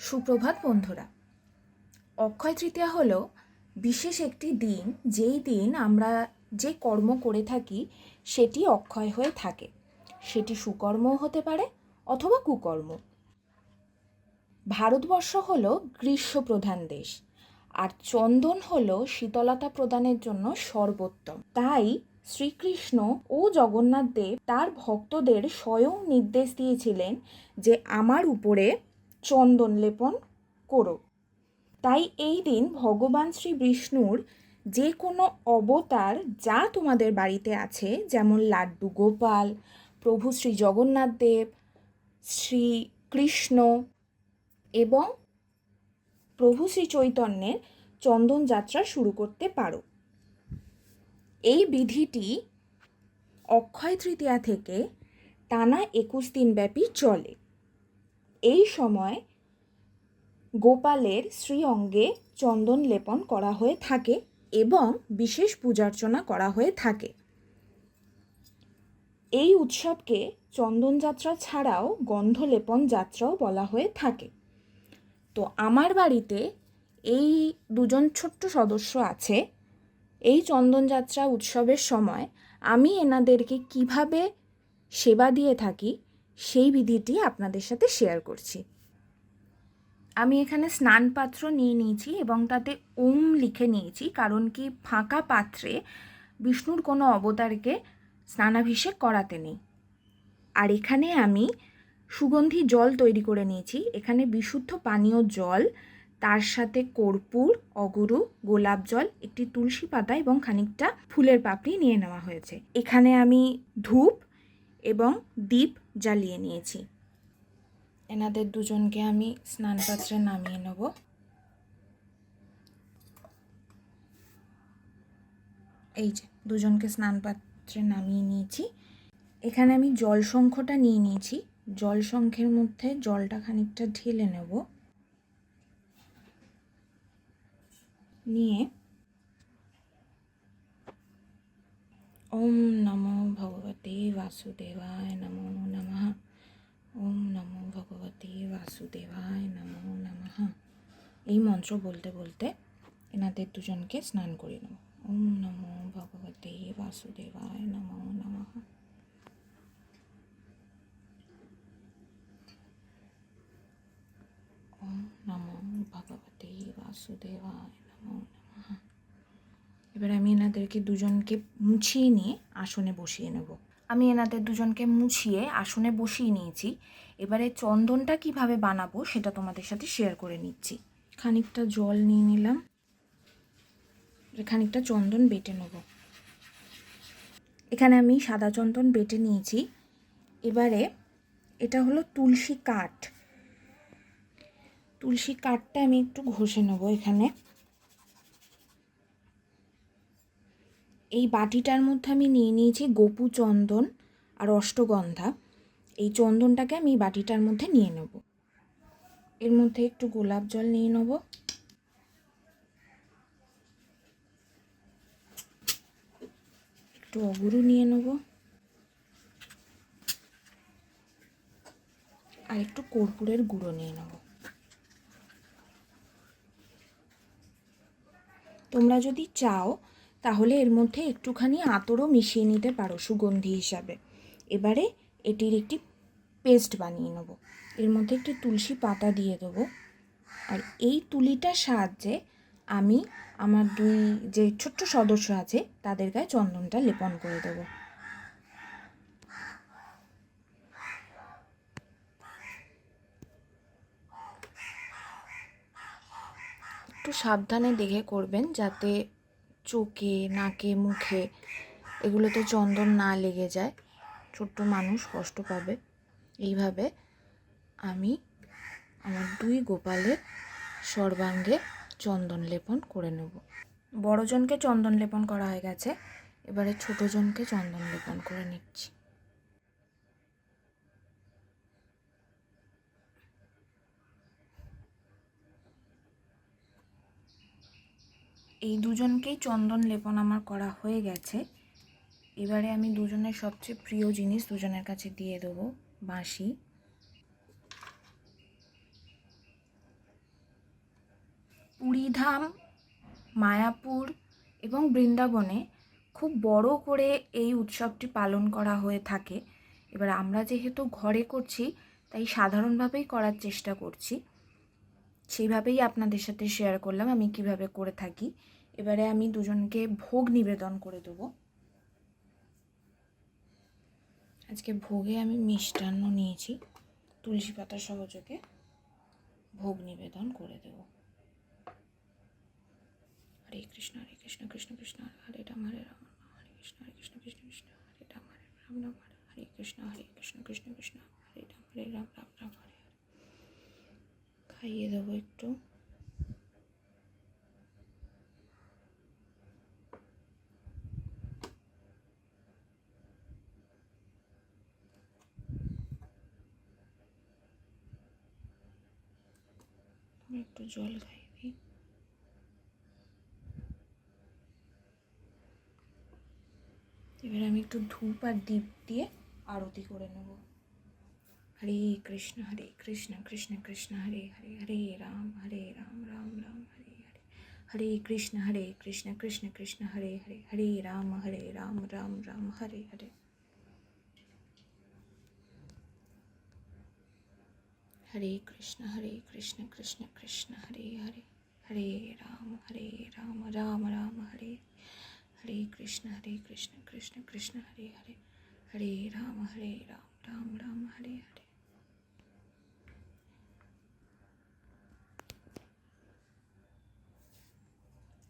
সুপ্রভাত বন্ধুরা। অক্ষয় তৃতীয়া হলো বিশেষ একটি দিন, যেই দিন আমরা যে কর্ম করে থাকি সেটি অক্ষয় হয়ে থাকে। সেটি সুকর্মও হতে পারে অথবা কুকর্ম। ভারতবর্ষ হলো গ্রীষ্মপ্রধান দেশ, আর চন্দন হলো শীতলতা প্রদানের জন্য সর্বোত্তম। তাই শ্রীকৃষ্ণ ও জগন্নাথ দেব তার ভক্তদের স্বয়ং নির্দেশ দিয়েছিলেন যে আমার উপরে চন্দন লেপন করো। তাই এই দিন ভগবান শ্রী বিষ্ণুর যে কোনো অবতার যা তোমাদের বাড়িতে আছে, যেমন লাড্ডু গোপাল, প্রভু শ্রী জগন্নাথ দেব, শ্রীকৃষ্ণ এবং প্রভু শ্রী চৈতন্যের চন্দন যাত্রা শুরু করতে পারো। এই বিধিটি অক্ষয় তৃতীয়া থেকে টানা 21 দিন ব্যাপী চলে। এই সময় গোপালের শ্রী অঙ্গে চন্দন লেপন করা হয়ে থাকে এবং বিশেষ পূজার্চনা করা হয়ে থাকে। এই উৎসবকে চন্দন যাত্রা ছাড়াও গন্ধ লেপন যাত্রাও বলা হয়ে থাকে। তো আমার বাড়িতে এই দুজন ছোট্ট সদস্য আছে। এই চন্দনযাত্রা উৎসবের সময় আমি এনাদেরকে কিভাবে সেবা দিয়ে থাকি সেই বিধিটি আপনাদের সাথে শেয়ার করছি। আমি এখানে স্নান পাত্র নিয়ে নিয়েছি এবং তাতে ওম লিখে নিয়েছি, কারণ কি ফাঁকা পাত্রে বিষ্ণুর কোনো অবতারকে স্নানাভিষেক করাতে নেই। আর এখানে আমি সুগন্ধি জল তৈরি করে নিয়েছি। এখানে বিশুদ্ধ পানীয় জল, তার সাথে কর্পূর, অগুরু, গোলাপ জল, একটি তুলসী পাতা এবং খানিকটা ফুলের পাপড়ি নিয়ে নেওয়া হয়েছে। এখানে আমি ধূপ এবং দীপ জ্বালিয়ে নিয়েছি। এনাদের দুজনকে আমি স্নান পাত্রে নামিয়ে নেব। এই যে দুজনকে স্নান পাত্রে নামিয়ে নিয়েছি। এখানে আমি জল শঙ্খটা নিয়ে নিয়েছি। জল শঙ্খের মধ্যে জলটা খানিকটা ঢেলে নেব। নিয়ে ওম নমো ভগবতে বাসুদেবায় নমো নমঃ, ওম নমো ভগবতে বাসুদেবায় নমো নমঃ, এই মন্ত্র বলতে বলতে এনাদের দুজনকে স্নান করে নেব। ওম নমো ভগবতে বাসুদেবায় নমো নমঃ। ওম নমো ভগবতে বাসুদেবায় নমো নমঃ। এবার আমি এনাদেরকে দুজনকে মুছিয়ে নিয়ে আসনে বসিয়ে নেব। আমি এনাদের দুজনকে মুছিয়ে আসনে বসিয়ে নিয়েছি। এবারে চন্দনটা কিভাবে বানাবো সেটা তোমাদের সাথে শেয়ার করে নিচ্ছি। খানিকটা জল নিয়ে নিলাম, খানিকটা চন্দন বেটে নেব। এখানে আমি সাদা চন্দন বেটে নিয়েছি। এবারে এটা হলো তুলসী কাঠ। তুলসী কাঠটা আমি একটু ঘষে নেব। এখানে এই বাটিটার মধ্যে আমি নিয়ে নিয়েছি গোপু চন্দন আর অষ্টগন্ধা। এই চন্দনটাকে আমি বাটিটার মধ্যে নিয়ে নেব। এর মধ্যে একটু গোলাপ জল নিয়ে নেব। একটু অগুরু নিয়ে নেব আর একটু কর্পূরের গুঁড়ো নিয়ে নেব। তোমরা যদি চাও তাহলে এর মধ্যে একটুখানি আতরও মিশিয়ে নিতে পারো সুগন্ধি হিসাবে। এবারে এটির একটি পেস্ট বানিয়ে নেব। এর মধ্যে একটি তুলসী পাতা দিয়ে দেবো। আর এই তুলিটার সাহায্যে আমি আমার দুই যে ছোট্ট সদস্য আছে তাদের গায়ে চন্দনটা লেপন করে দেবো। একটু সাবধানে দেখে করবেন যাতে চোখে, নাকে, মুখে এগুলোতে চন্দন না লেগে যায়। ছোট্ট মানুষ কষ্ট পাবে। এইভাবে আমি আমার দুই গোপালের সর্বাঙ্গে চন্দন লেপন করে নেব। বড়জনকে চন্দন লেপন করা হয়ে গেছে, এবারে ছোটজনকে চন্দন লেপন করে নিচ্ছি। এই দুজনকেই চন্দন লেপন আমার করা হয়ে গেছে। এবারে আমি দুজনের সবচেয়ে প্রিয় জিনিস দুজনের কাছে দিয়ে দেবো, বাঁশি। পুরীধাম, মায়াপুর এবং বৃন্দাবনে খুব বড় করে এই উৎসবটি পালন করা হয়ে থাকে। এবার আমরা যেহেতু ঘরে করছি তাই সাধারণভাবেই করার চেষ্টা করছি, সেইভাবেই আপনাদের সাথে শেয়ার করলাম আমি কিভাবে করে থাকি। এবারে আমি দুজনকে ভোগ নিবেদন করে দেবো। আজকে ভোগে আমি মিষ্টান্ন নিয়েছি, তুলসী পাতা সহযোগে ভোগ নিবেদন করে দেব। হরে কৃষ্ণ কৃষ্ণ কৃষ্ণ হরে রাম হরে কৃষ্ণ কৃষ্ণ কৃষ্ণ হরে রাম রাম হরে কৃষ্ণ কৃষ্ণ কৃষ্ণ হরে রাম রাম হরে হরে। খাইয়ে দেবো একটু। একটু জল খাইয়ে দিই। এবার আমি একটু ধূপ আর দীপ দিয়ে আরতি করে নেব। হরে কৃষ্ণ কৃষ্ণ কৃষ্ণ হরে হরে হরে রাম রাম রাম হরে হরে। হরে কৃষ্ণ কৃষ্ণ কৃষ্ণ হরে হরে হরে রাম রাম রাম হরে হরে। হরে কৃষ্ণ কৃষ্ণ কৃষ্ণ হরে হরে হরে রাম রাম রাম হরে। হরে কৃষ্ণ কৃষ্ণ কৃষ্ণ হরে হরে হরে রাম রাম রাম হরে হরে।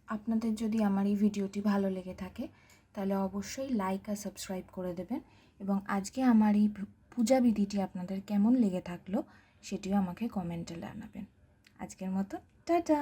আপনাদের যদি আমার এই ভিডিওটি ভালো লেগে থাকে তাহলে অবশ্যই লাইক আর সাবস্ক্রাইব করে দেবেন, এবং আজকে আমার এই পূজা বিধিটি আপনাদের কেমন লেগে থাকলো সেটিও আমাকে কমেন্টে জানাবেন। আজকের মতো টাটা।